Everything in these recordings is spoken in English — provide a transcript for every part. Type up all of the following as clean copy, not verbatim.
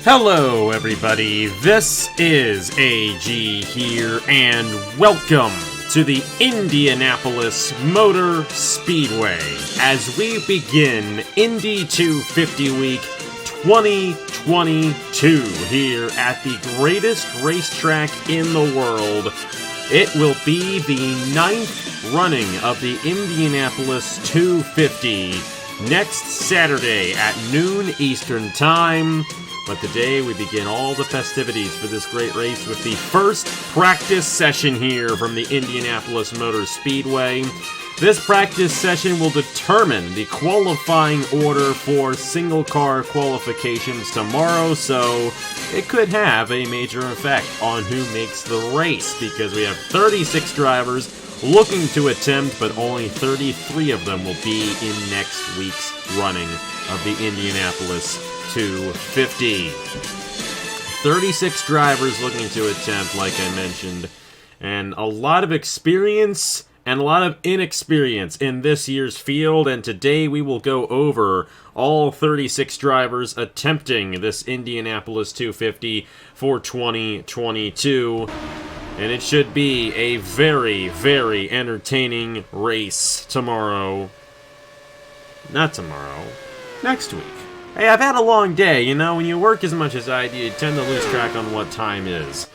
Hello everybody, this is AG here, and welcome to the Indianapolis Motor Speedway as we begin Indy 250 Week 2022 here at the greatest racetrack in the world. It will be the 9th running of the Indianapolis 250 next Saturday at noon Eastern Time. But today we begin all the festivities for this great race with the first practice session here from the Indianapolis Motor Speedway. This practice session will determine the qualifying order for single car qualifications tomorrow, so it could have a major effect on who makes the race, because we have 36 drivers looking to attempt, but only 33 of them will be in next week's running of the Indianapolis 250. 36 drivers looking to attempt, like I mentioned, and a lot of experience and a lot of inexperience in this year's field, and today we will go over all 36 drivers attempting this Indianapolis 250 for 2022, and it should be a very, very entertaining race tomorrow. Not tomorrow, next week. Hey, I've had a long day, you know, when you work as much as I do, you tend to lose track on what time is.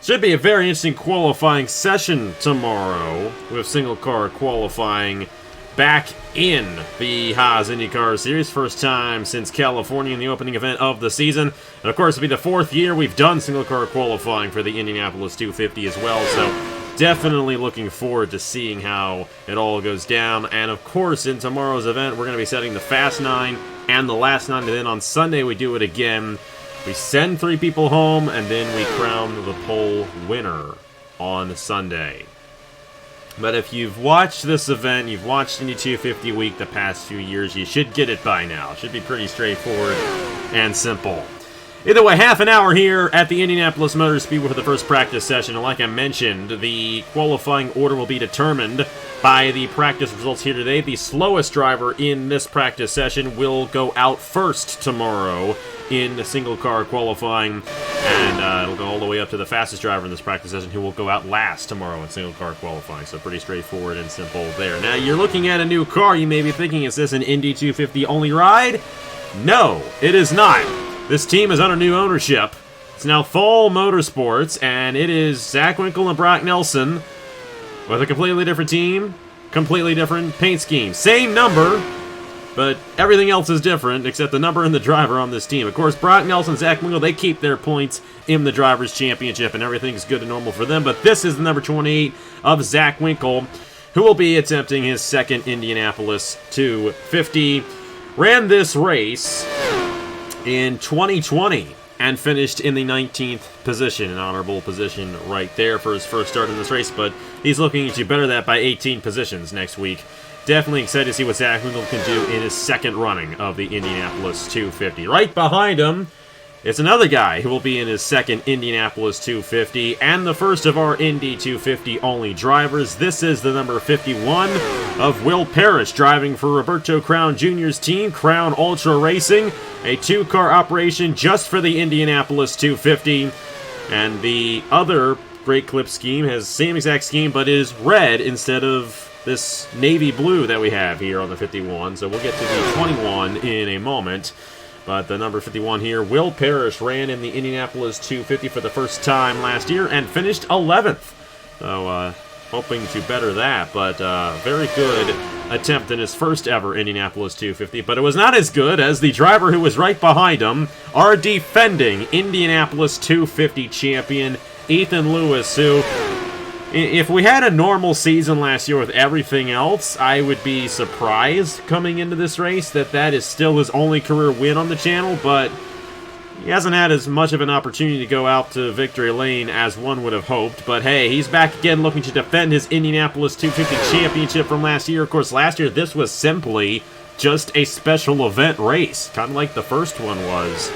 Should be a very interesting qualifying session tomorrow, with single car qualifying back in the Haas IndyCar Series. First time since California in the opening event of the season. And of course, it'll be the 4th year we've done single car qualifying for the Indianapolis 250 as well, so definitely looking forward to seeing how it all goes down. And of course, in tomorrow's event, we're going to be setting the Fast 9 and the Last 9, and then on Sunday we do it again. We send 3 people home, and then we crown the pole winner on Sunday. But if you've watched this event, you've watched Indy 250 Week the past few years, you should get it by now. It should be pretty straightforward and simple. Either way, half an hour here at the Indianapolis Motor Speedway for the first practice session. And like I mentioned, the qualifying order will be determined by the practice results here today. The slowest driver in this practice session will go out first tomorrow in the single car qualifying, and it'll go all the way up to the fastest driver in this practice session, who will go out last tomorrow in single car qualifying. So pretty straightforward and simple there. Now, you're looking at a new car. You may be thinking, is this an Indy 250 only ride? No, it is not. This team is under new ownership. It's now Fall Motorsports, and it is Zach Winkle and Brock Nelson with a completely different team, completely different paint scheme. Same number, but everything else is different except the number and the driver on this team. Of course, Brock Nelson and Zach Winkle, they keep their points in the Drivers' Championship, and everything's good and normal for them. But this is the number 28 of Zach Winkle, who will be attempting his second Indianapolis 250. Ran this race in 2020 and finished in the 19th position, an honorable position right there for his first start in this race, but he's looking to better that by 18 positions next week. Definitely excited to see what Zach Winkle can do in his second running of the Indianapolis 250. Right behind him is another guy who will be in his second Indianapolis 250 and the first of our Indy 250 only drivers. This is the number 51 of Will Parrish, driving for Roberto Crown Jr.'s team, Crown Ultra Racing, a 2-car operation just for the Indianapolis 250. And the other Great Clip scheme has the same exact scheme, but is red instead of this navy blue that we have here on the 51. So we'll get to the 21 in a moment. But the number 51 here, Will Parrish, ran in the Indianapolis 250 for the first time last year and finished 11th. So, hoping to better that, but very good attempt in his first ever Indianapolis 250. But it was not as good as the driver who was right behind him, our defending Indianapolis 250 champion, Ethan Lewis, who, if we had a normal season last year with everything else, I would be surprised coming into this race that is still his only career win on the channel, but he hasn't had as much of an opportunity to go out to victory lane as one would have hoped. But hey, he's back again looking to defend his Indianapolis 250 championship from last year. Of course, last year this was simply just a special event race, kind of like the first one was.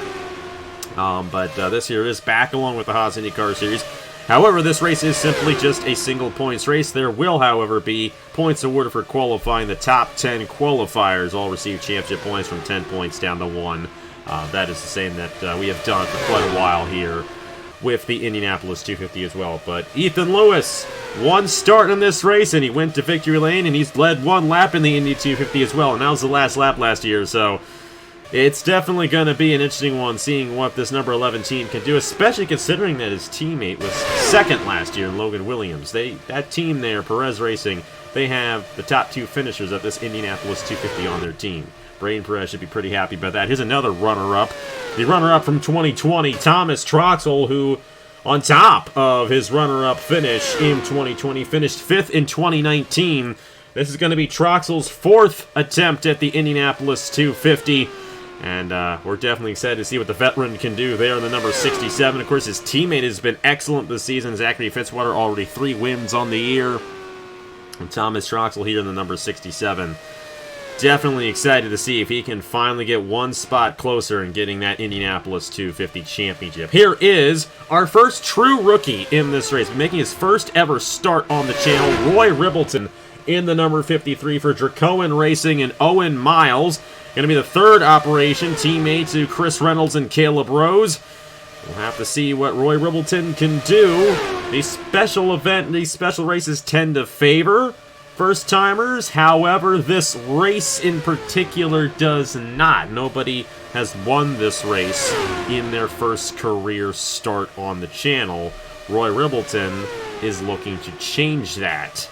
But this year is back along with the Haas IndyCar Series. However, this race is simply just a single points race. There will, however, be points awarded for qualifying. The top 10 qualifiers all receive championship points from 10 points down to 1 That is the same that we have done for quite a while here with the Indianapolis 250 as well. But Ethan Lewis, one start in this race, and he went to victory lane, and he's led one lap in the Indy 250 as well, and that was the last lap last year, so it's definitely going to be an interesting one, seeing what this number 11 team can do, especially considering that his teammate was second last year, Logan Williams. That team there, Perez Racing, they have the top two finishers of this Indianapolis 250 on their team. Braden Perez should be pretty happy about that. Here's another runner-up. The runner-up from 2020, Thomas Troxel, who, on top of his runner-up finish in 2020, finished 5th in 2019. This is going to be Troxel's 4th attempt at the Indianapolis 250. And we're definitely excited to see what the veteran can do there in the number 67. Of course, his teammate has been excellent this season. Zachary Fitzwater, already 3 wins on the year. And Thomas Troxel here in the number 67. Definitely excited to see if he can finally get one spot closer in getting that Indianapolis 250 championship. Here is our first true rookie in this race, making his first ever start on the channel, Roy Rippleton in the number 53 for Dracoan Racing and Owen Miles. Going to be the third operation, teammate to Chris Reynolds and Caleb Rose. We'll have to see what Roy Rippleton can do. These special races tend to favor first-timers. However, this race in particular does not. Nobody has won this race in their first career start on the channel. Roy Rippleton is looking to change that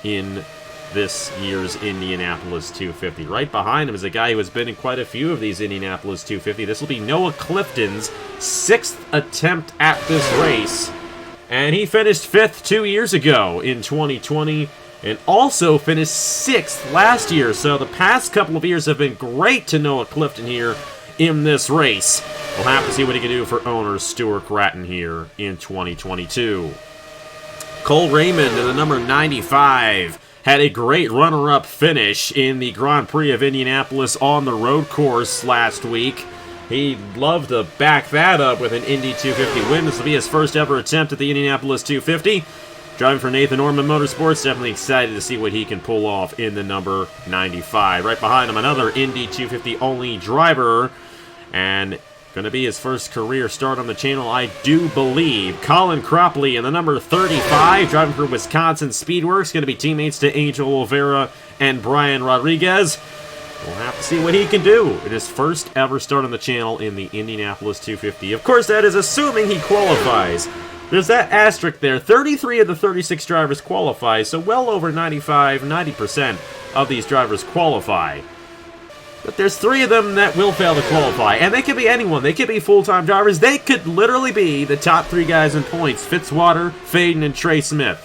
in this year's Indianapolis 250. Right behind him is a guy who has been in quite a few of these Indianapolis 250. This will be Noah Clifton's 6th attempt at this race. And he finished 5th 2 years ago in 2020 and also finished 6th last year. So the past couple of years have been great to Noah Clifton here in this race. We'll have to see what he can do for owner Stuart Gratton here in 2022. Cole Raymond in the number 95 had a great runner-up finish in the Grand Prix of Indianapolis on the road course last week. He'd love to back that up with an Indy 250 win. This will be his first ever attempt at the Indianapolis 250. Driving for Nathan Orman Motorsports, definitely excited to see what he can pull off in the number 95. Right behind him, another Indy 250 only driver, and going to be his first career start on the channel, I do believe. Colin Cropley in the number 35, driving for Wisconsin Speedworks. Going to be teammates to Angel Olvera and Brian Rodriguez. We'll have to see what he can do in his first ever start on the channel in the Indianapolis 250. Of course, that is assuming he qualifies. There's that asterisk there. 33 of the 36 drivers qualify, so well over 90% of these drivers qualify. But there's 3 of them that will fail to qualify, and they could be anyone. They could be full-time drivers. They could literally be the top 3 guys in points: Fitzwater, Faden, and Trey Smith.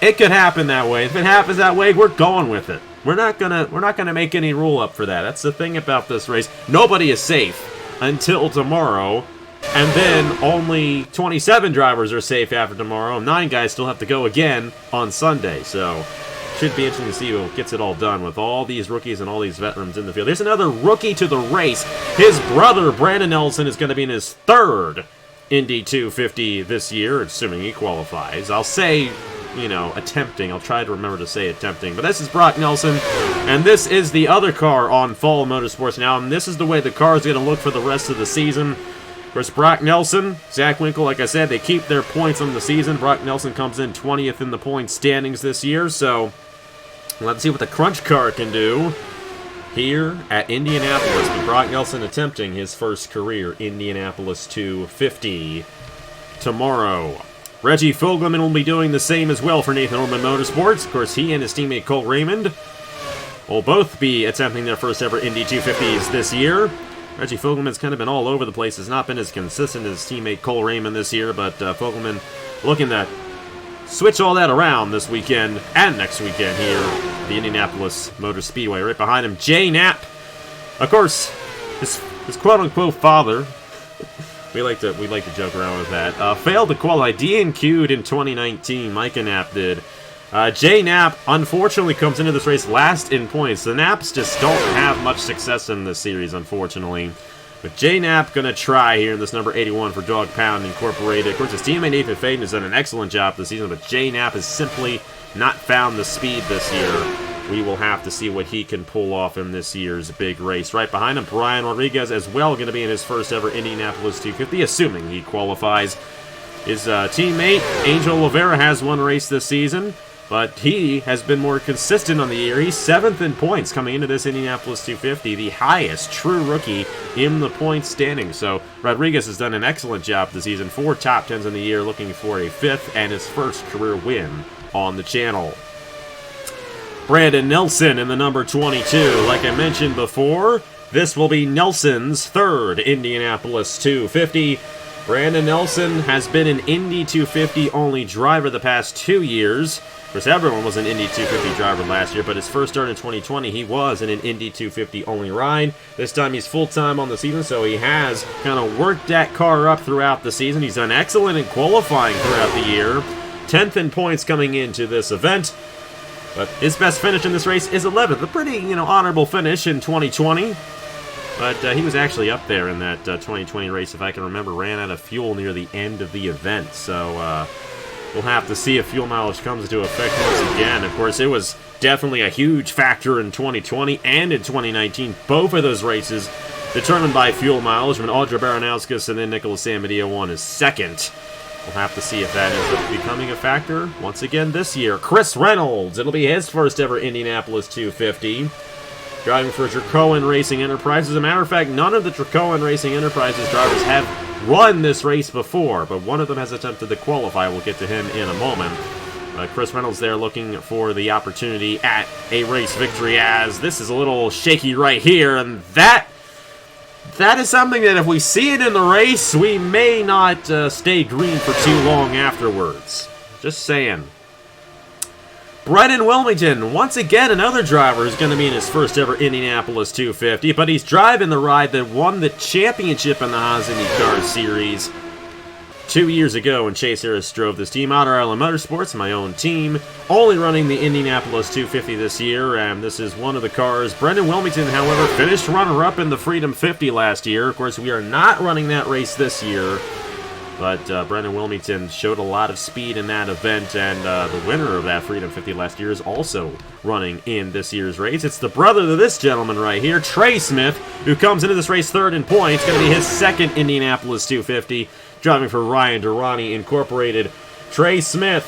It could happen that way. If it happens that way, we're going with it. We're not gonna make any rule up for that. That's the thing about this race. Nobody is safe until tomorrow, and then only 27 drivers are safe after tomorrow, and 9 guys still have to go again on Sunday. So should be interesting to see who gets it all done with all these rookies and all these veterans in the field. There's another rookie to the race. His brother, Brandon Nelson, is going to be in his 3rd Indy 250 this year, assuming he qualifies. I'll say, attempting. I'll try to remember to say attempting. But this is Brock Nelson, and this is the other car on Fall Motorsports now, and this is the way the car is going to look for the rest of the season. Of course, Brock Nelson, Zach Winkle, like I said, they keep their points on the season. Brock Nelson comes in 20th in the points standings this year, so let's see what the Crunch car can do here at Indianapolis. But Brock Nelson attempting his first career Indianapolis 250 tomorrow. Reggie Fogelman will be doing the same as well for Nathan Orman Motorsports. Of course, he and his teammate Cole Raymond will both be attempting their first ever Indy 250s this year. Reggie Fogelman's kind of been all over the place. Has not been as consistent as his teammate Cole Raymond this year, but Fogelman looking to switch all that around this weekend and next weekend here at the Indianapolis Motor Speedway. Right behind him, Jay Knapp. Of course, his quote-unquote father, we like to joke around with that, failed to qualify. DNQ'd in 2019, Micah Knapp did. Jay Knapp, unfortunately, comes into this race last in points. The Knapps just don't have much success in this series, unfortunately. But Jay Knapp going to try here in this number 81 for Dog Pound Incorporated. Of course, his teammate Nathan Faden has done an excellent job this season, but Jay Knapp has simply not found the speed this year we will have to see what he can pull off in this year's big race. Right behind him, Brian Rodriguez as well, going to be in his first ever Indianapolis 250, assuming he qualifies. His teammate, Angel Oliveira, has one race this season, but he has been more consistent on the year. He's 7th in points coming into this Indianapolis 250, the highest true rookie in the points standing. So Rodriguez has done an excellent job this season. 4 top 10s in the year, looking for a 5th and his first career win on the channel. Brandon Nelson in the number 22. Like I mentioned before, this will be Nelson's 3rd Indianapolis 250. Brandon Nelson has been an Indy 250 only driver the past 2 years. Of course, everyone was an Indy 250 driver last year, but his first start in 2020, he was in an Indy 250 only ride. This time he's full-time on the season, so he has kind of worked that car up throughout the season. He's done excellent in qualifying throughout the year. 10th in points coming into this event. But his best finish in this race is 11th. A pretty, honorable finish in 2020. But he was actually up there in that 2020 race, if I can remember, ran out of fuel near the end of the event. So we'll have to see if fuel mileage comes into effect once again. Of course, it was definitely a huge factor in 2020 and in 2019. Both of those races determined by fuel mileage, when Audra Baranauskas and then Nicholas Amadio won his 2nd. We'll have to see if that ends up becoming a factor once again this year. Chris Reynolds, it'll be his first ever Indianapolis 250. Driving for Dracoan Racing Enterprises. As a matter of fact, none of the Dracoan Racing Enterprises drivers have run this race before, but one of them has attempted to qualify. We'll get to him in a moment. Chris Reynolds there looking for the opportunity at a race victory, as this is a little shaky right here, and that is something that if we see it in the race, we may not stay green for too long afterwards. Just saying. Brennan Wilmington, once again, another driver who's going to be in his first ever Indianapolis 250, but he's driving the ride that won the championship in the Haas IndyCar Series 2 years ago when Chase Harris drove this team. Outer Island Motorsports, my own team, only running the Indianapolis 250 this year, and this is one of the cars. Brendan Wilmington, however, finished runner-up in the Freedom 50 last year. Of course, we are not running that race this year, but Brendan Wilmington showed a lot of speed in that event, and the winner of that Freedom 50 last year is also running in this year's race. It's the brother to this gentleman right here, Trey Smith, who comes into this race 3rd in points. Going to be his 2nd Indianapolis 250. Driving for Ryan Durrani Incorporated. Trey Smith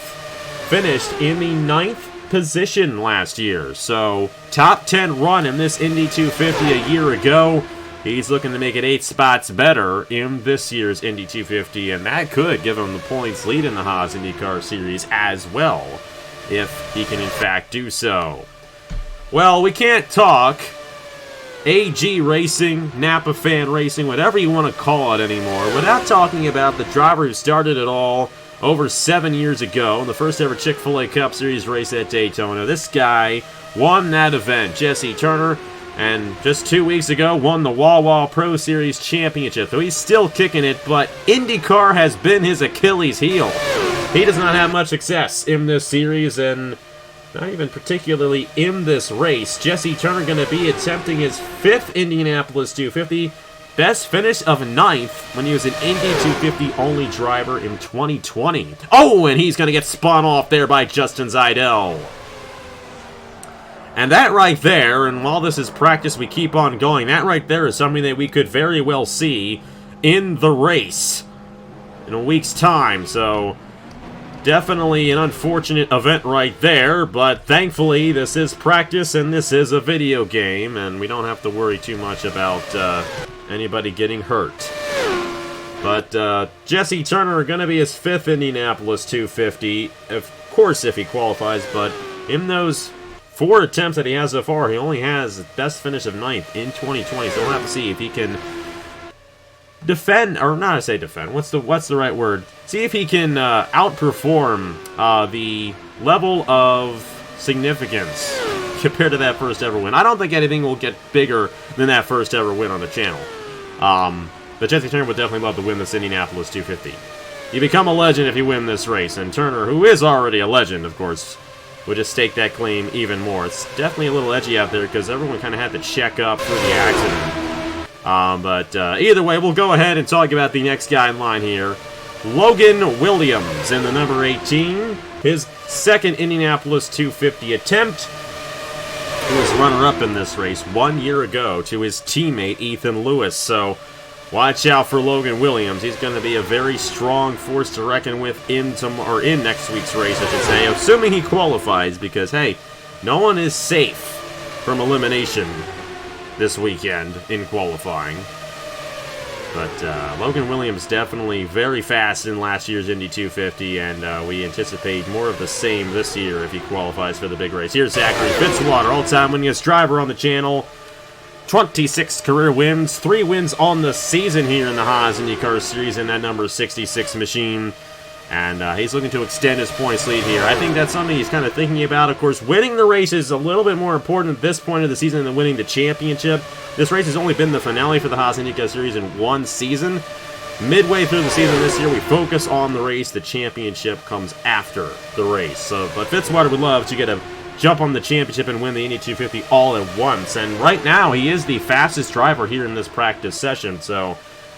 finished in the 9th position last year. So, top 10 run in this Indy 250 a year ago. He's looking to make it 8 spots better in this year's Indy 250, and that could give him the points lead in the Haas IndyCar Series as well, if he can in fact do so. Well, we can't talk AG Racing, Napa Fan Racing, whatever you want to call it anymore, without talking about the driver who started it all over 7 years ago in the first ever Chick-fil-A Cup Series race at Daytona. This guy won that event, Jesse Turner, and just 2 weeks ago won the Wawa Pro Series Championship. So he's still kicking it, but IndyCar has been his Achilles heel. He does not have much success in this series, and not even particularly in this race. Jesse Turner going to be attempting his 5th Indianapolis 250. Best finish of 9th when he was an Indy 250 only driver in 2020. Oh, and he's going to get spun off there by Justin Zeidel. And that right there, and while this is practice, we keep on going, that right there is something that we could very well see in the race in a week's time. So definitely an unfortunate event right there, but thankfully this is practice and this is a video game, and we don't have to worry too much about anybody getting hurt. But Jesse Turner going to be his 5th Indianapolis 250, of course if he qualifies, but in those 4 attempts that he has so far, he only has the best finish of 9th in 2020, so we'll have to see if he can defend, or not to say defend, what's the right word? See if he can outperform the level of significance compared to that first ever win. I don't think anything will get bigger than that first ever win on the channel. But Jesse Turner would definitely love to win this Indianapolis 250. You become a legend if you win this race, and Turner, who is already a legend, of course, would just stake that claim even more. It's definitely a little edgy out there because everyone kind of had to check up for the accident. But either way, we'll go ahead and talk about the next guy in line here. Logan Williams in the number 18. His 2nd Indianapolis 250 attempt. who was runner-up in this race 1 year ago to his teammate Ethan Lewis. So watch out for Logan Williams. He's going to be a very strong force to reckon with in next week's race, I should say, assuming he qualifies, because, hey, no one is safe from elimination this weekend in qualifying. But Logan Williams definitely very fast in last year's Indy 250, and we anticipate more of the same this year if he qualifies for the big race. Here's Zachary Fitzwater, all-time winningest driver on the channel. 26 career wins, 3 wins on the season here in the Haas IndyCar Series in that number 66 machine. And he's looking to extend his points lead here. I think that's something he's kind of thinking about. Of course, winning the race is a little bit more important at this point of the season than winning the championship. This race has only been the finale for the Haas IndyCar Series in 1 season. Midway through the season this year, we focus on the race. The championship comes after the race. But Fitzwater would love to get a jump on the championship and win the Indy 250 all at once. And right now, he is the fastest driver here in this practice session. So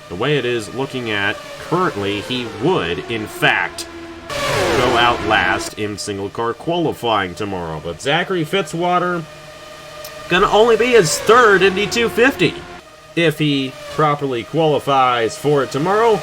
the way it is looking at currently, he would, in fact, go out last in single car qualifying tomorrow. But Zachary Fitzwater gonna only be his 3rd Indy 250 if he properly qualifies for it tomorrow.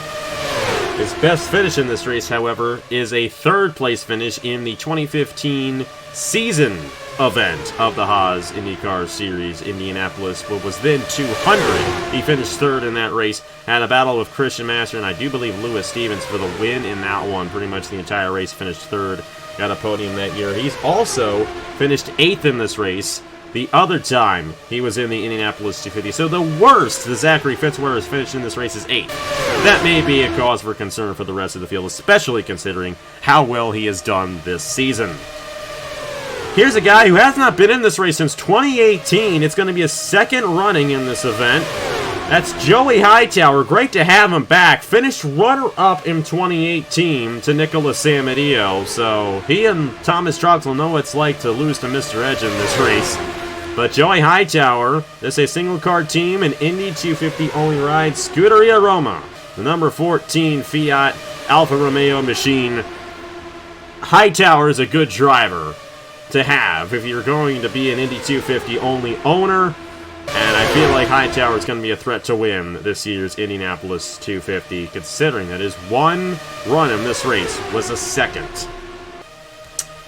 His best finish in this race, however, is a 3rd place finish in the 2015 season event of the Haas IndyCar Series, Indianapolis, what was then 200. He finished 3rd in that race, had a battle with Christian Master, and I do believe Lewis Stevens for the win in that one. Pretty much the entire race, finished 3rd, got a podium that year. He's also finished 8th in this race the other time he was in the Indianapolis 250. So the worst that Zachary Fitzwater has finished in this race is 8th. That may be a cause for concern for the rest of the field, especially considering how well he has done this season. Here's a guy who has not been in this race since 2018. It's going to be a 2nd running in this event. That's Joey Hightower. Great to have him back. Finished runner-up in 2018 to Nicholas Amadio. So he and Thomas Troxel know what it's like to lose to Mr. Edge in this race. But Joey Hightower, this is a single-car team, an Indy 250 only ride, Scuderia Roma, the number 14 Fiat Alfa Romeo machine. Hightower is a good driver to have if you're going to be an Indy 250 only owner, and I feel like Hightower is going to be a threat to win this year's Indianapolis 250, considering that his 1 run in this race was a 2nd.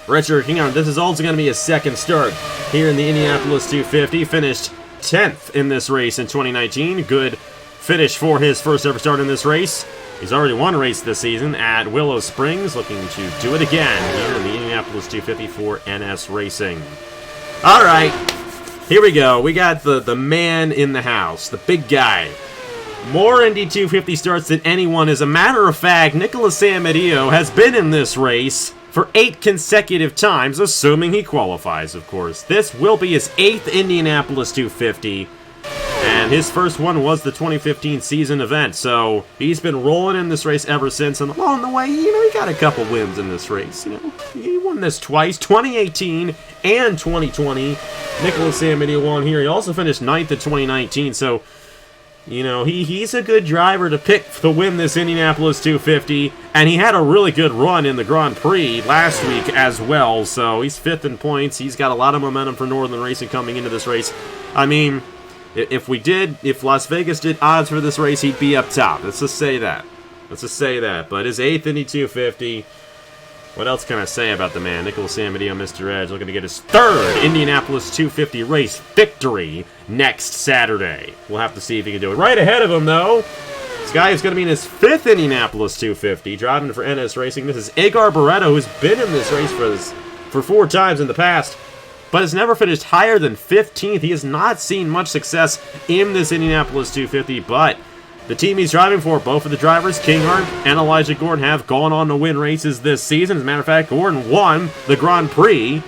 Richard, hang on, this is also going to be a 2nd start here in the Indianapolis 250. Finished 10th in this race in 2019. Good finish for his first ever start in this race. He's already won a race this season at Willow Springs, looking to do it again here in the Indianapolis 250 for NS Racing. All right, here we go. We got the man in the house, the big guy. More Indy 250 starts than anyone. As a matter of fact, Nicholas Amadio has been in this race for 8 consecutive times, assuming he qualifies, of course. This will be his 8th Indianapolis 250. And his first one was the 2015 season event, so he's been rolling in this race ever since. And along the way, he got a couple wins in this race. He won this twice, 2018 and 2020. Nicholas Amadio won here. He also finished 9th in 2019, so he's a good driver to pick to win this Indianapolis 250. And he had a really good run in the Grand Prix last week as well, so he's 5th in points. He's got a lot of momentum for Northern Racing coming into this race. I mean, if Las Vegas did odds for this race, he'd be up top. Let's just say that. But his 8th Indy 250. What else can I say about the man? Nicholas Amadio, Mr. Edge, looking to get his 3rd Indianapolis 250 race victory next Saturday. We'll have to see if he can do it. Right ahead of him, though, this guy is going to be in his 5th Indianapolis 250, driving for NS Racing. This is Edgar Barreto, who's been in this race for 4 times in the past, but has never finished higher than 15th. He has not seen much success in this Indianapolis 250, but the team he's driving for, both of the drivers, Kinghart and Elijah Gordon, have gone on to win races this season. As a matter of fact, Gordon won the Grand Prix.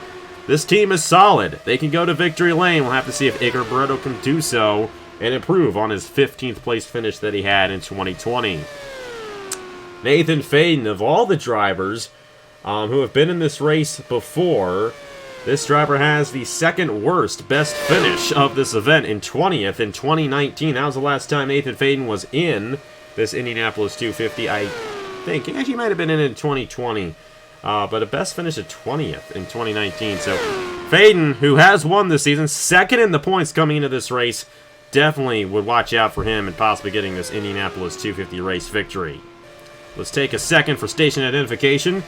This team is solid. They can go to victory lane. We'll have to see if Edgar Barreto can do so and improve on his 15th place finish that he had in 2020. Nathan Faden, of all the drivers who have been in this race before, this driver has the 2nd worst best finish of this event in 20th in 2019. That was the last time Nathan Faden was in this Indianapolis 250, I think. He actually might have been in 2020. But a best finish at 20th in 2019. So Faden, who has won this season, second in the points coming into this race, definitely would watch out for him and possibly getting this Indianapolis 250 race victory. Let's take a second for station identification,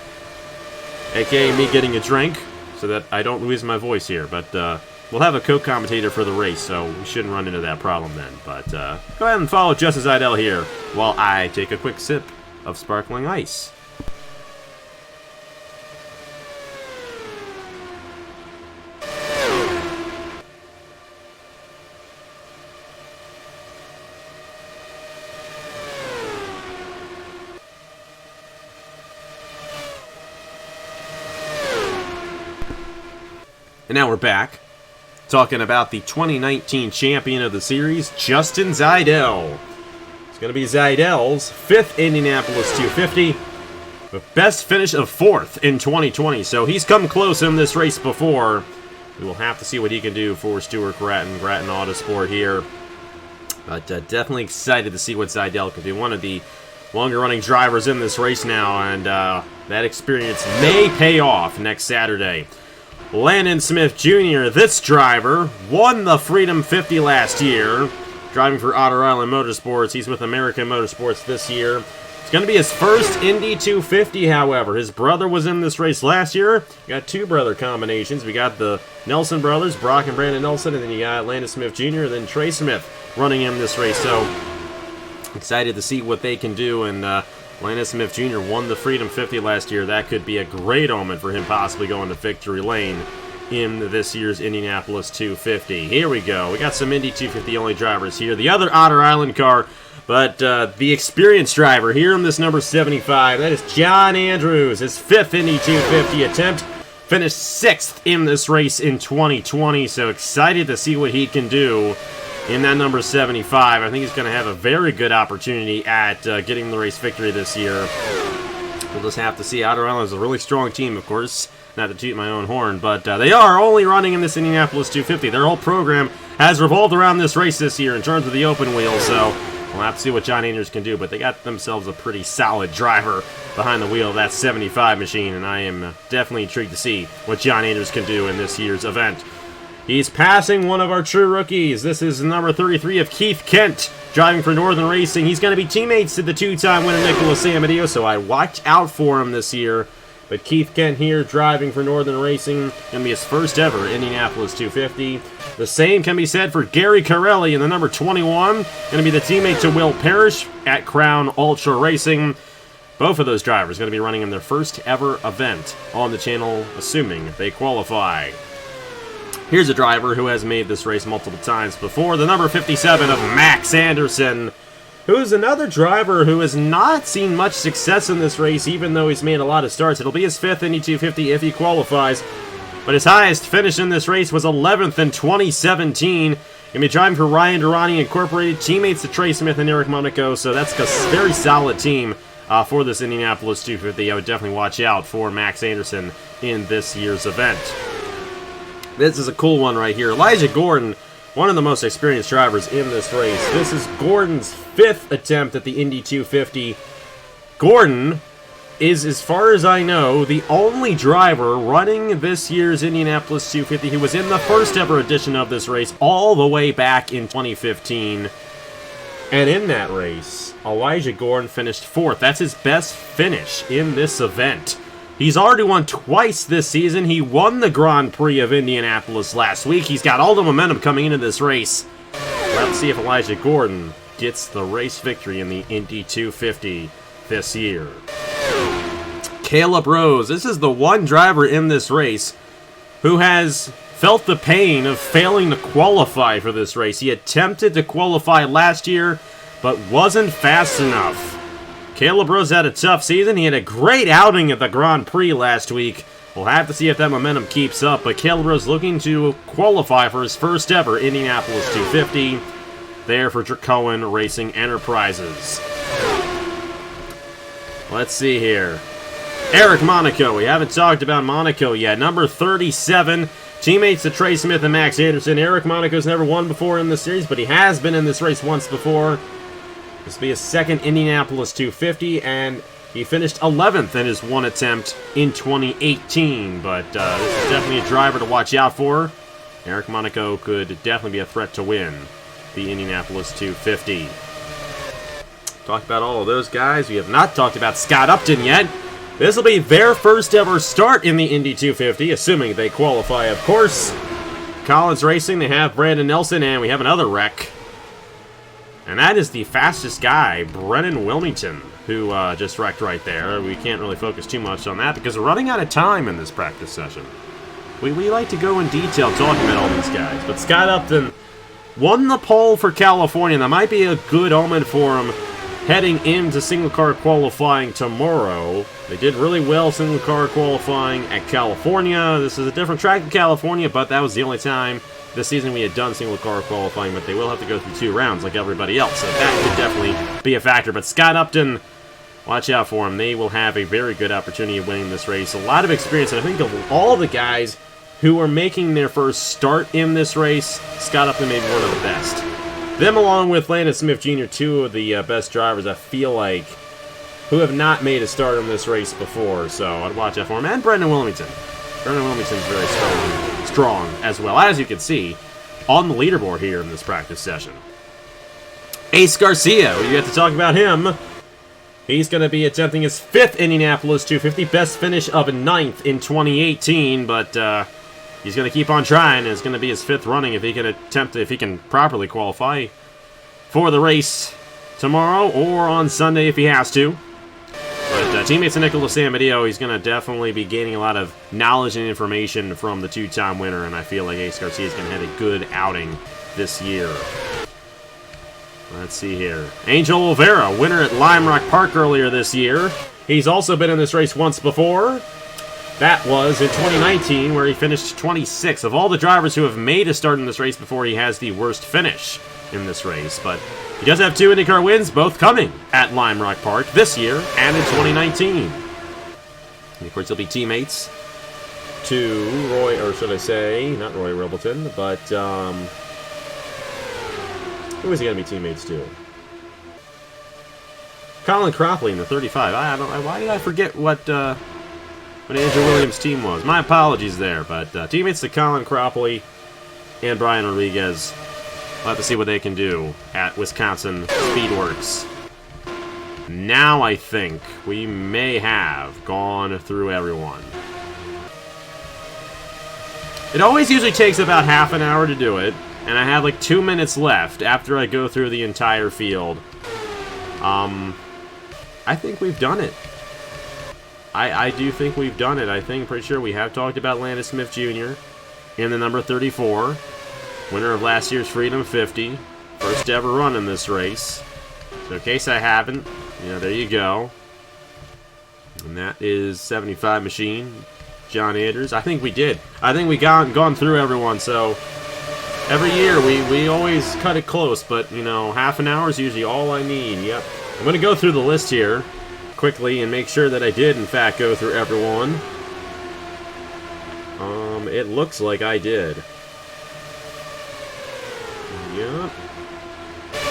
aka me getting a drink, so that I don't lose my voice here. But we'll have a co-commentator for the race, so we shouldn't run into that problem then. But go ahead and follow Justice Zeidel here while I take a quick sip of sparkling ice. And now we're back, talking about the 2019 champion of the series, Justin Zeidel. It's going to be Zeidel's 5th Indianapolis 250, the best finish of 4th in 2020. So he's come close in this race before. We will have to see what he can do for Stuart Grattan Autosport here. But definitely excited to see what Zeidel can do. One of the longer-running drivers in this race now, and that experience may pay off next Saturday. Landon Smith Jr., this driver, won the Freedom 50 last year, driving for Otter Island Motorsports. He's with American Motorsports this year. It's going to be his first Indy 250, however. His brother was in this race last year. We got two brother combinations. We got the Nelson brothers, Brock and Brandon Nelson, and then you got Landon Smith Jr., and then Trey Smith running in this race. So, excited to see what they can do, and Landon Smith Jr. won the Freedom 50 last year. That could be a great omen for him possibly going to victory lane in this year's Indianapolis 250. Here we go. We got some Indy 250 only drivers here. The other Otter Island car, but the experienced driver here in this number 75, that is John Andrews. His 5th Indy 250 attempt. Finished 6th in this race in 2020, so excited to see what he can do in that number 75. I think he's going to have a very good opportunity at getting the race victory this year. We'll just have to see. Otter Island is a really strong team, of course. Not to toot my own horn, but they are only running in this Indianapolis 250. Their whole program has revolved around this race this year in terms of the open wheel, so we'll have to see what John Andrews can do. But they got themselves a pretty solid driver behind the wheel of that 75 machine, and I am definitely intrigued to see what John Andrews can do in this year's event. He's passing one of our true rookies. This is number 33 of Keith Kent, driving for Northern Racing. He's going to be teammates to the two-time winner Nicholas Amadio, so I watch out for him this year. But Keith Kent here, driving for Northern Racing, going to be his first ever Indianapolis 250. The same can be said for Gary Corelli in the number 21, going to be the teammate to Will Parrish at Crown Ultra Racing. Both of those drivers going to be running in their first ever event on the channel, assuming they qualify. Here's a driver who has made this race multiple times before, the number 57 of Max Anderson, who's another driver who has not seen much success in this race, even though he's made a lot of starts. It'll be his 5th Indy 250 if he qualifies, but his highest finish in this race was 11th in 2017. Going to be driving for Ryan Durrani Incorporated, teammates to Trey Smith and Eric Monaco, so that's a very solid team for this Indianapolis 250. I would definitely watch out for Max Anderson in this year's event. This is a cool one right here. Elijah Gordon, one of the most experienced drivers in this race. This is Gordon's 5th attempt at the Indy 250. Gordon is, as far as I know, the only driver running this year's Indianapolis 250 who was in the first ever edition of this race all the way back in 2015. And in that race, Elijah Gordon finished 4th. That's his best finish in this event. He's already won twice this season. He won the Grand Prix of Indianapolis last week. He's got all the momentum coming into this race. Let's see if Elijah Gordon gets the race victory in the Indy 250 this year. Caleb Rose. This is the one driver in this race who has felt the pain of failing to qualify for this race. He attempted to qualify last year, but wasn't fast enough. Caleb Rose had a tough season. He had a great outing at the Grand Prix last week. We'll have to see if that momentum keeps up, but Caleb Rose looking to qualify for his first ever Indianapolis 250 there for Dracoan Racing Enterprises. Let's see here. Eric Monaco. We haven't talked about Monaco yet. Number 37, teammates to Trey Smith and Max Anderson. Eric Monaco's never won before in this series, but he has been in this race once before. This will be his 2nd Indianapolis 250, and He finished 11th in his one attempt in 2018, but this is definitely a driver to watch out for. Eric Monaco could definitely be a threat to win the Indianapolis 250. Talked about all of those guys. We have not talked about Scott Upton yet. This will be their first ever start in the Indy 250, assuming they qualify, of course. Collins Racing, they have Brandon Nelson, and we have another wreck. And that is the fastest guy, Brennan Wilmington, who just wrecked right there. We can't really focus too much on that because we're running out of time in this practice session. We like to go in detail talking about all these guys. But Scott Upton won the pole for California. That might be a good omen for him heading into single car qualifying tomorrow. They did really well single car qualifying at California. This is a different track than California, but that was the only time this season we had done single car qualifying, but they will have to go through 2 rounds like everybody else, so that could definitely be a factor. But Scott Upton, watch out for him. They will have a very good opportunity of winning this race. A lot of experience, and I think of all the guys who are making their first start in this race, Scott Upton may be one of the best. Them along with Landon Smith Jr., 2 of the best drivers, I feel like, who have not made a start in this race before, so I'd watch out for him. And Brendan Wilmington. Brendan Wilmington's very strong as well, as you can see on the leaderboard here in this practice session. Ace Garcia, we get to talk about him. He's going to be attempting his 5th Indianapolis 250, best finish of 9th in 2018, but he's going to keep on trying. It's going to be his 5th running if he can properly qualify for the race tomorrow or on Sunday if he has to. But teammates of Nicholas Amedeo, he's going to definitely be gaining a lot of knowledge and information from the 2-time winner, and I feel like Ace Garcia is going to have a good outing this year. Let's see here. Angel Oliveira, winner at Lime Rock Park earlier this year. He's also been in this race once before. That was in 2019, where he finished 26th. Of all the drivers who have made a start in this race before, he has the worst finish in this race, but he does have 2 IndyCar wins, both coming at Lime Rock Park this year and in 2019. And of course, he'll be teammates to Roy, or should I say, not Roy Rippleton, but who is he going to be teammates to? Colin Cropley in the 35. I don't know. Why did I forget what Andrew Williams' team was? My apologies there, but teammates to Colin Cropley and Brian Rodriguez. We'll have to see what they can do at Wisconsin Speedworks. Now I think we may have gone through everyone. It always usually takes about half an hour to do it, and I have like 2 minutes left after I go through the entire field. I think we've done it. I do think we've done it. Pretty sure we have talked about Landon Smith Jr. in the number 34. Winner of last year's Freedom 50. First ever run in this race. So in case I haven't, there you go. And that is 75 Machine, John Anders. I think we did. I think we gone through everyone, so every year we always cut it close, but half an hour is usually all I need. Yep. I'm going to go through the list here quickly and make sure that I did in fact go through everyone. It looks like I did.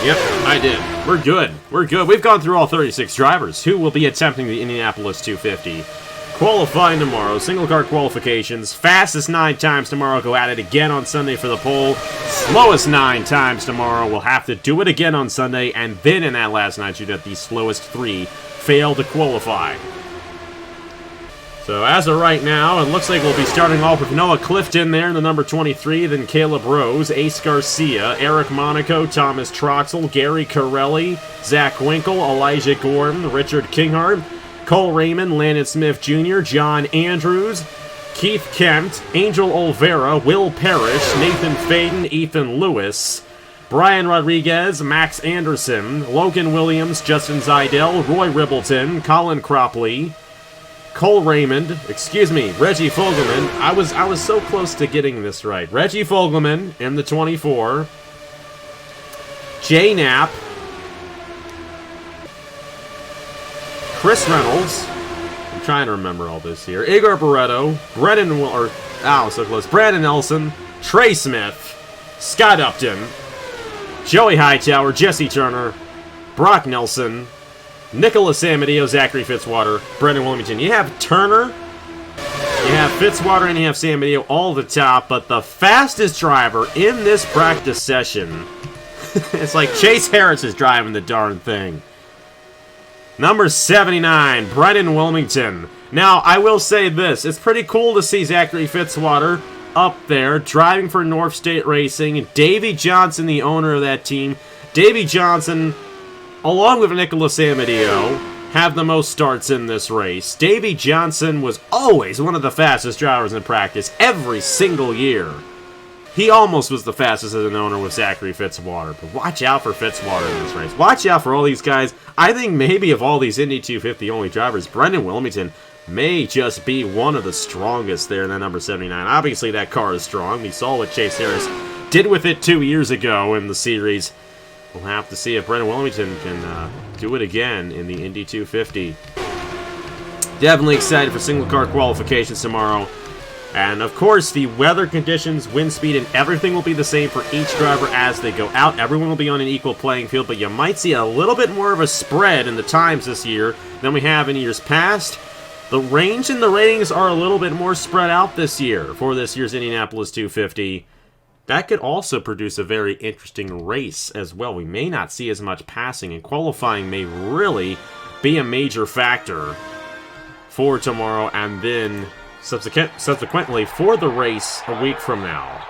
Yep, I did. We're good. We're good. We've gone through all 36 drivers who will be attempting the Indianapolis 250. Qualifying tomorrow, single car qualifications. Fastest 9 times tomorrow, go at it again on Sunday for the pole. Slowest 9 times tomorrow, we'll have to do it again on Sunday, and then in that last night shoot at the slowest 3 fail to qualify. So as of right now, it looks like we'll be starting off with Noah Clifton there in the number 23, then Caleb Rose, Ace Garcia, Eric Monaco, Thomas Troxel, Gary Corelli, Zach Winkle, Elijah Gordon, Richard Kinghart, Cole Raymond, Landon Smith Jr., John Andrews, Keith Kent, Angel Oliveira, Will Parrish, Nathan Faden, Ethan Lewis, Brian Rodriguez, Max Anderson, Logan Williams, Justin Zeidel, Roy Rippleton, Colin Cropley, Cole Raymond, Reggie Fogelman. I was so close to getting this right. Reggie Fogelman in the 24. Jay Knapp. Chris Reynolds. I'm trying to remember all this here. Igor Barretto. Brandon Nelson. Trey Smith. Scott Upton. Joey Hightower. Jesse Turner. Brock Nelson. Nicholas Amadeo, Zachary Fitzwater, Brendan Wilmington. You have Turner, you have Fitzwater, and you have Amadeo all at the top, but the fastest driver in this practice session, it's like Chase Harris is driving the darn thing. Number 79, Brendan Wilmington. Now, I will say this. It's pretty cool to see Zachary Fitzwater up there, driving for North State Racing. Davey Johnson, the owner of that team. Davey Johnson, along with Nicholas Amadeo, have the most starts in this race. Davey Johnson was always one of the fastest drivers in practice every single year. He almost was the fastest as an owner with Zachary Fitzwater, but watch out for Fitzwater in this race. Watch out for all these guys. I think maybe of all these Indy 250 only drivers, Brendan Wilmington may just be one of the strongest there in that number 79. Obviously, that car is strong. We saw what Chase Harris did with it 2 years ago in the series. We'll have to see if Brendan Wilmington can do it again in the Indy 250. Definitely excited for single car qualifications tomorrow. And of course, the weather conditions, wind speed, and everything will be the same for each driver as they go out. Everyone will be on an equal playing field, but you might see a little bit more of a spread in the times this year than we have in years past. The range and the ratings are a little bit more spread out this year for this year's Indianapolis 250. That could also produce a very interesting race as well. We may not see as much passing, and qualifying may really be a major factor for tomorrow and then subsequently for the race a week from now.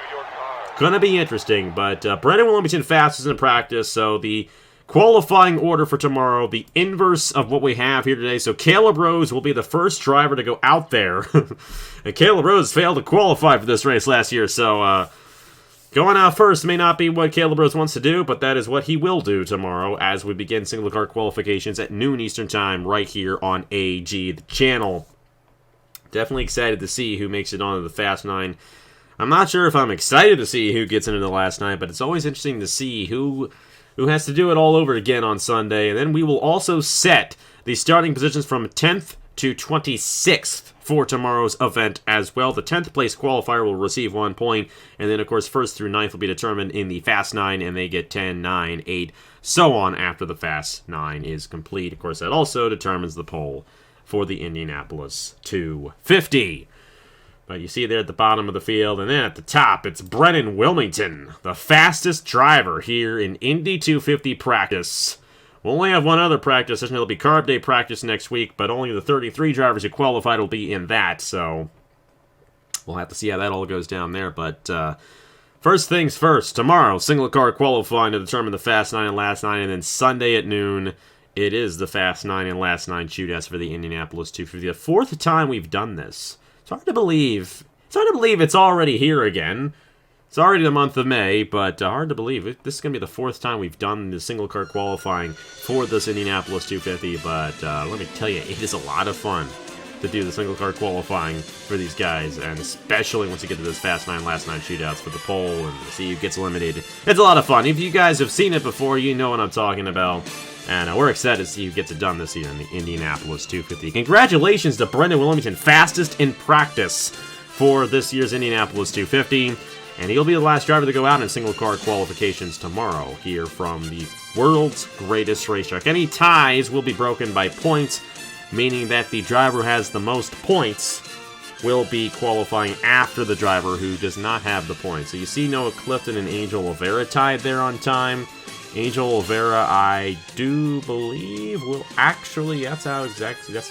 Gonna be interesting, but Brendan Wilmington fastest in practice, so the qualifying order for tomorrow, the inverse of what we have here today. So Caleb Rose will be the first driver to go out there. And Caleb Rose failed to qualify for this race last year, so going out first may not be what Caleb Rose wants to do, but that is what he will do tomorrow as we begin single car qualifications at noon Eastern Time right here on AG, the channel. Definitely excited to see who makes it onto the Fast 9. I'm not sure if I'm excited to see who gets into the last 9, but it's always interesting to see who has to do it all over again on Sunday. And then we will also set the starting positions from 10th to 26th for tomorrow's event as well. The 10th place qualifier will receive 1 point, and then, of course, 1st through 9th will be determined in the Fast 9, and they get 10, 9, 8, so on after the Fast 9 is complete. Of course, that also determines the pole for the Indianapolis 250. But you see there at the bottom of the field, and then at the top, it's Brendan Wilmington, the fastest driver here in Indy 250 practice. We'll only have one other practice session. It'll be Carb Day practice next week, but only the 33 drivers who qualified will be in that, so we'll have to see how that all goes down there. But first things first, tomorrow, single car qualifying to determine the Fast 9 and Last 9, and then Sunday at noon, it is the Fast 9 and Last 9 shootouts for the Indianapolis 250. The 4th time we've done this. It's hard to believe. It's already here again. It's already the month of May, but hard to believe. This is going to be the 4th time we've done the single car qualifying for this Indianapolis 250, but let me tell you, it is a lot of fun to do the single car qualifying for these guys, and especially once you get to this Fast 9, Last 9 shootouts for the pole and see who gets eliminated. It's a lot of fun. If you guys have seen it before, you know what I'm talking about. And we're excited to see who gets it done this year in the Indianapolis 250. Congratulations to Brendan Wilmington, fastest in practice for this year's Indianapolis 250. And he'll be the last driver to go out in single car qualifications tomorrow here from the world's greatest racetrack. Any ties will be broken by points, meaning that the driver who has the most points will be qualifying after the driver who does not have the points. So you see Noah Clifton and Angel Oliveira tied there on time. Angel Oliveira, I do believe, will actually, that's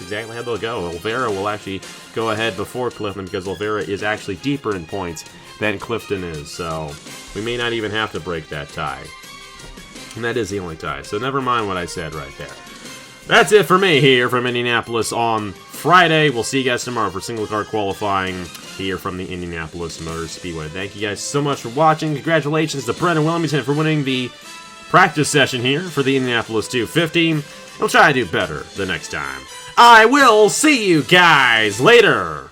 exactly how they'll go. Oliveira will actually go ahead before Clifton because Oliveira is actually deeper in points than Clifton is. So we may not even have to break that tie. And that is the only tie. So never mind what I said right there. That's it for me here from Indianapolis on Friday. We'll see you guys tomorrow for single car qualifying here from the Indianapolis Motor Speedway. Thank you guys so much for watching. Congratulations to Brendan Wilmington for winning the practice session here for the Indianapolis 250. We'll try to do better the next time. I will see you guys later.